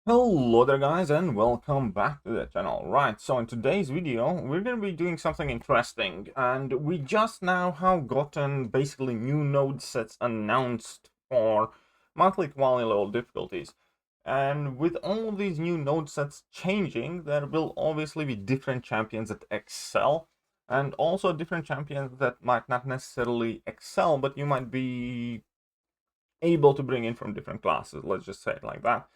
Hello there guys and welcome back to the channel. Right, so in today's video we're going to be doing something interesting, and we just now have gotten basically new node sets announced for monthly quality level difficulties. And with all of these new node sets changing, there will obviously be different champions that excel, and also different champions that might not necessarily excel, but you might be able to bring in from different classes, let's just say it like that.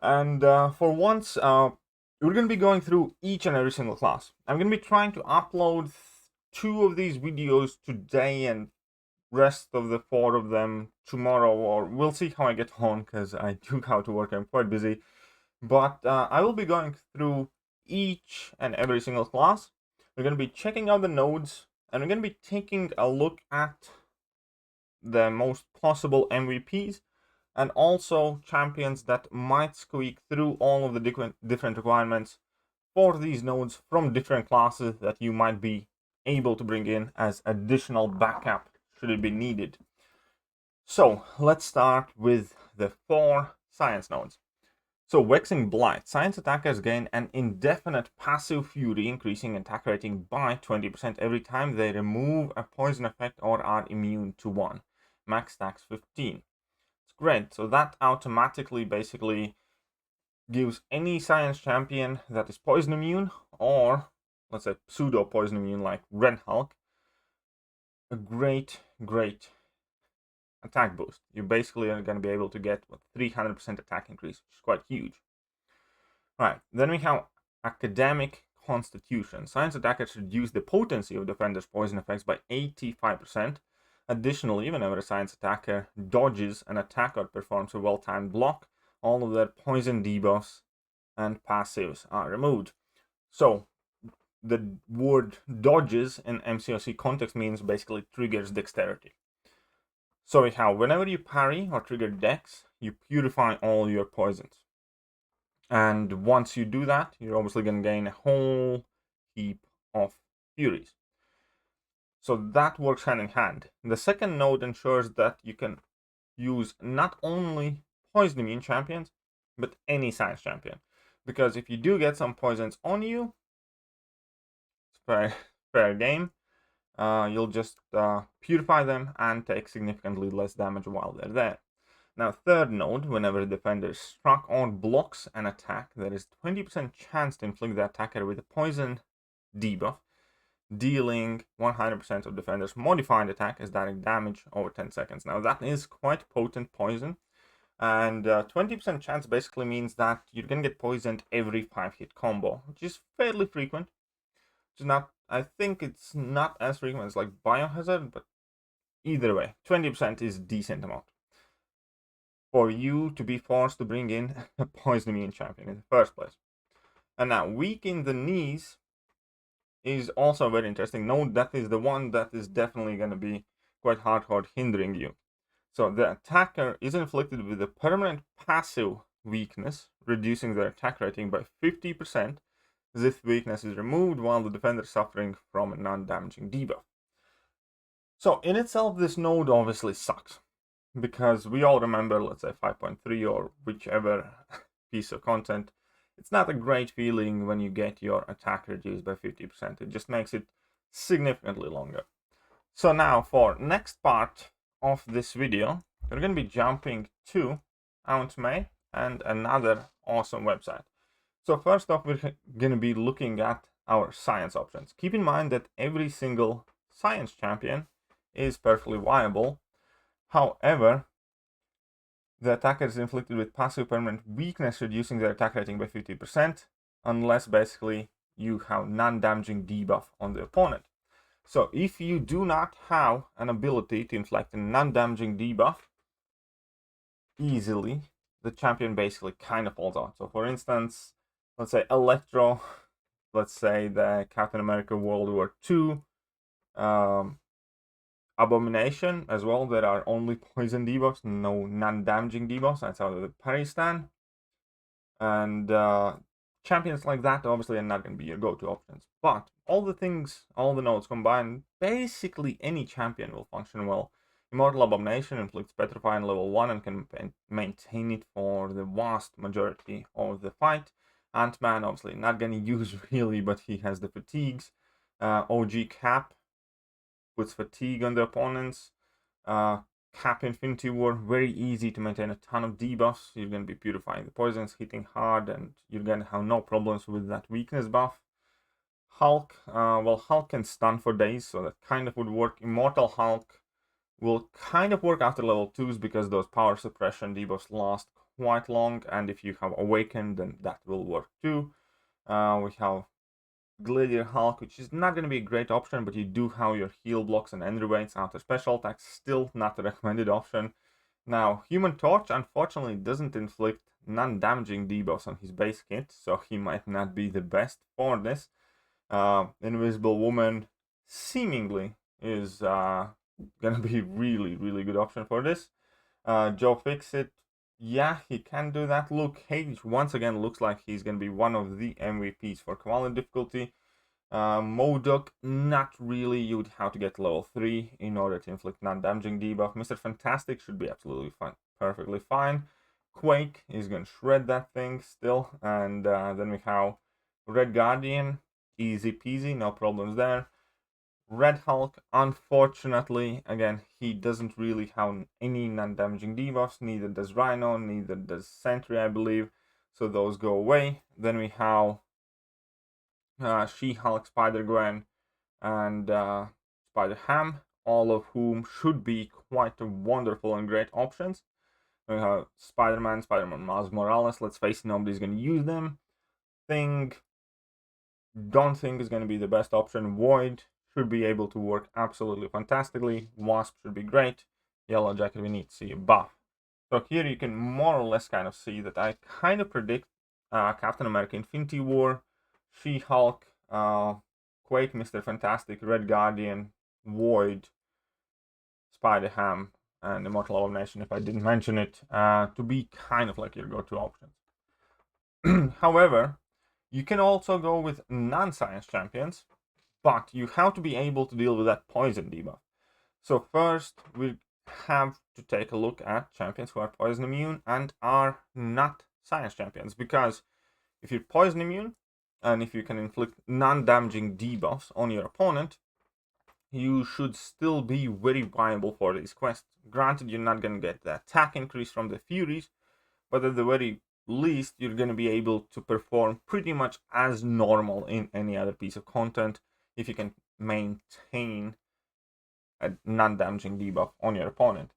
And for once, we're going to be going through each and every single class. I'm going to be trying to upload two of these videos today and rest of the four of them tomorrow, or we'll see how I get on, because I do have to work. I'm quite busy. But I will be going through each and every single class. We're going to be checking out the nodes, and we're going to be taking a look at the most possible MVPs, and also champions that might squeak through all of the different requirements for these nodes from different classes that you might be able to bring in as additional backup should it be needed. So let's start with the 4 science nodes. So Vexing Blight. Science attackers gain an indefinite passive fury, increasing attack rating by 20% every time they remove a poison effect or are immune to one. Max stacks 15. Great, so that automatically basically gives any science champion that is poison immune, or let's say pseudo poison immune like Red Hulk, a great attack boost. You basically are going to be able to get 300% attack increase, which is quite huge. Right, then we have Academic Constitution. Science attackers reduce the potency of defenders' poison effects by 85%. Additionally, whenever a science attacker dodges an attack or performs a well-timed block, all of their poison debuffs and passives are removed. So the word dodges in MCOC context means basically triggers dexterity. So we have, whenever you parry or trigger dex, you purify all your poisons. And once you do that, you're obviously going to gain a whole heap of furies. So that works hand in hand. The second node ensures that you can use not only poison immune champions, but any science champion. Because if you do get some poisons on you, it's fair game. You'll just purify them and take significantly less damage while they're there. Now, third node, whenever the defender is struck or blocks an attack, there is 20% chance to inflict the attacker with a poison debuff, dealing 100% of defender's modified attack as direct damage over 10 seconds. Now, that is quite potent poison, and 20% chance basically means that you're going to get poisoned every 5-hit combo, which is fairly frequent. Which is not, I think it's not as frequent as like Biohazard, but either way, 20% is a decent amount for you to be forced to bring in a poison immune champion in the first place. And now, weaken the knees is also very interesting. Note that is the one that is definitely going to be quite hardcore hindering you. So the attacker is inflicted with a permanent passive weakness, reducing their attack rating by 50%. This weakness is removed while the defender is suffering from a non-damaging debuff. So in itself, this node obviously sucks, because we all remember, let's say 5.3 or whichever piece of content. It's not a great feeling when you get your attack reduced by 50%. It just makes it significantly longer. So now for next part of this video, we're going to be jumping to OunceMay and another awesome website. So first off, we're going to be looking at our science options. Keep in mind that every single science champion is perfectly viable. However, the attacker is inflicted with passive permanent weakness, reducing their attack rating by 50%, unless basically you have non-damaging debuff on the opponent. So if you do not have an ability to inflict a non-damaging debuff easily, the champion basically kind of falls out. So for instance, let's say Electro, let's say the Captain America World War II, Abomination as well, there are only poison debuffs, no non-damaging debuffs outside of the parry stand. And champions like that obviously are not going to be your go-to options. But all the nodes combined, basically any champion will function well Immortal Abomination inflicts Petrify on level 1 and can maintain it for the vast majority of the fight. Ant-Man, obviously not gonna use really, but he has the fatigues. OG Cap puts fatigue on the opponents. Cap Infinity War, very easy to maintain a ton of debuffs. You're gonna be purifying the poisons, hitting hard, and you're gonna have no problems with that weakness buff. Hulk, well, Hulk can stun for days, so that kind of would work. Immortal Hulk will kind of work after level 2s because those power suppression debuffs last quite long, and if you have Awakened, then that will work too. We have Gladiator Hulk, which is not going to be a great option, but you do have your heal blocks and end weights after special attacks, still not a recommended option. Now, Human Torch unfortunately doesn't inflict non-damaging debuffs on his base kit, so he might not be the best for this. Invisible Woman seemingly is gonna be really good option for this. Joe Fixit, yeah, he can do that. Luke Cage once again looks like he's gonna be one of the MVPs for Cavalier difficulty. MODOK, not really. You'd have to get level 3 in order to inflict non-damaging debuff. Mr. Fantastic should be absolutely fine, perfectly fine. Quake is gonna shred that thing still, and then we have Red Guardian, easy peasy, no problems there. Red Hulk, unfortunately, again, he doesn't really have any non-damaging debuffs, neither does Rhino, neither does Sentry, I believe, so those go away. Then we have She-Hulk, Spider-Gwen, and Spider-Ham, all of whom should be quite wonderful and great options. We have Spider-Man, Miles Morales, let's face it, nobody's going to use them. Thing, don't think is going to be the best option. Void should be able to work absolutely fantastically. Wasp should be great. Yellow Jacket, we need to see a buff. So here you can more or less kind of see that I kind of predict Captain America Infinity War, She-Hulk, Quake, Mr. Fantastic, Red Guardian, Void, Spider-Ham, and Immortal Abomination, if I didn't mention it, to be kind of like your go-to options. However, you can also go with non-science champions, but you have to be able to deal with that poison debuff. So first, we have to take a look at champions who are poison immune and are not science champions, because if you're poison immune, and if you can inflict non-damaging debuffs on your opponent, you should still be very viable for these quests. Granted, you're not going to get the attack increase from the Furies, but at the very least, you're going to be able to perform pretty much as normal in any other piece of content if you can maintain a non-damaging debuff on your opponent.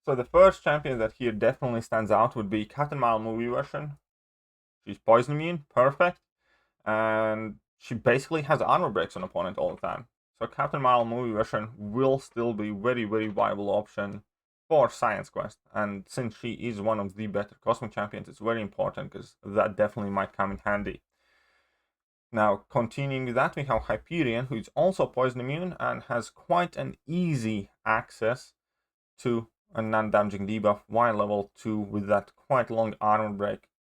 So the first champion that here definitely stands out would be Captain Marvel movie version. She's poison immune, perfect, and she basically has armor breaks on opponent all the time. So Captain Marvel movie version will still be very viable option for Science Quest, and since she is one of the better Cosmic Champions, it's very important because that definitely might come in handy. Now, continuing with that, we have Hyperion, who is also poison immune and has quite an easy access to a non-damaging debuff while level 2 with that quite long armor break.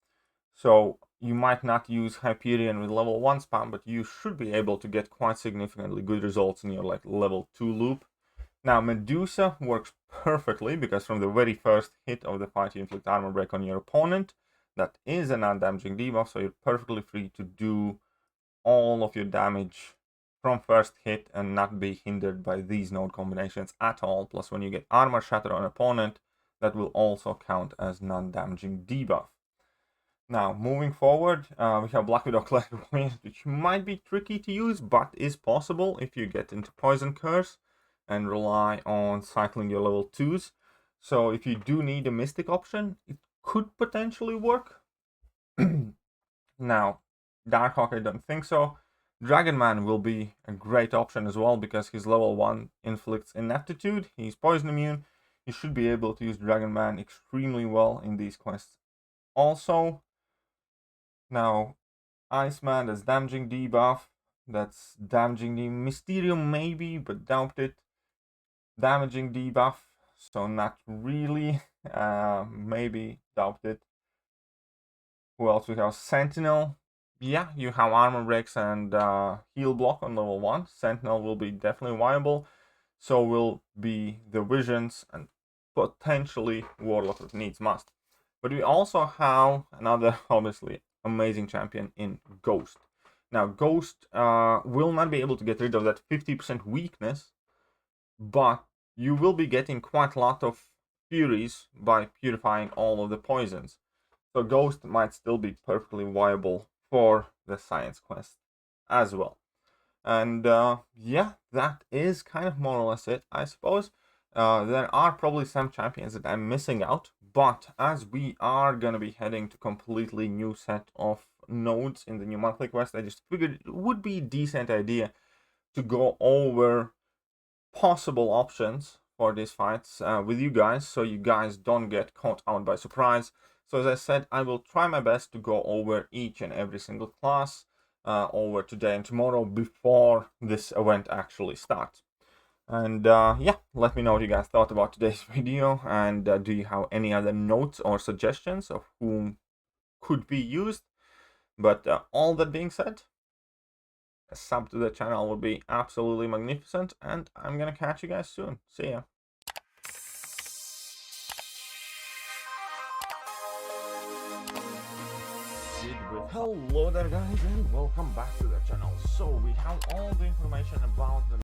So you might not use Hyperion with level 1 spam, but you should be able to get quite significantly good results in your like level 2 loop. Now, Medusa works perfectly because from the very first hit of the fight, you inflict armor break on your opponent. That is a non-damaging debuff, so you're perfectly free to do all of your damage from first hit and not be hindered by these node combinations at all. Plus, when you get armor shatter on opponent, that will also count as non-damaging debuff. Now, moving forward, we have Black Widow Clairvoyant, which might be tricky to use, but is possible if you get into Poison Curse and rely on cycling your level 2s. So if you do need a Mystic option, it could potentially work. Now, Darkhawk, I don't think so. Dragon Man will be a great option as well because his level 1 inflicts ineptitude. He's poison immune. You should be able to use Dragon Man extremely well in these quests. Also, now, Iceman, that's damaging debuff. That's damaging the Mysterium maybe, but doubt it. Damaging debuff, so not really. Maybe doubt it. Who else we have? Sentinel. Yeah, you have armor breaks and heal block on level 1. Sentinel will be definitely viable. so will be the Visions and potentially Warlock of Needs Must. But we also have another obviously amazing champion in Ghost. Now Ghost will not be able to get rid of that 50% weakness, but you will be getting quite a lot of furies by purifying all of the poisons. So Ghost might still be perfectly viable for the science quest as well. And yeah, that is kind of more or less it, I suppose. There are probably some champions that I'm missing out, but as we are gonna be heading to completely new set of nodes in the new monthly quest, I just figured it would be a decent idea to go over possible options for these fights with you guys, so you guys don't get caught out by surprise. So as I said, I will try my best to go over each and every single class over today and tomorrow before this event actually starts. And yeah, let me know what you guys thought about today's video, and do you have any other notes or suggestions of whom could be used? But all that being said, a sub to the channel would be absolutely magnificent, and I'm gonna catch you guys soon. See ya. Hello there guys, and welcome back to the channel. So we have all the information about the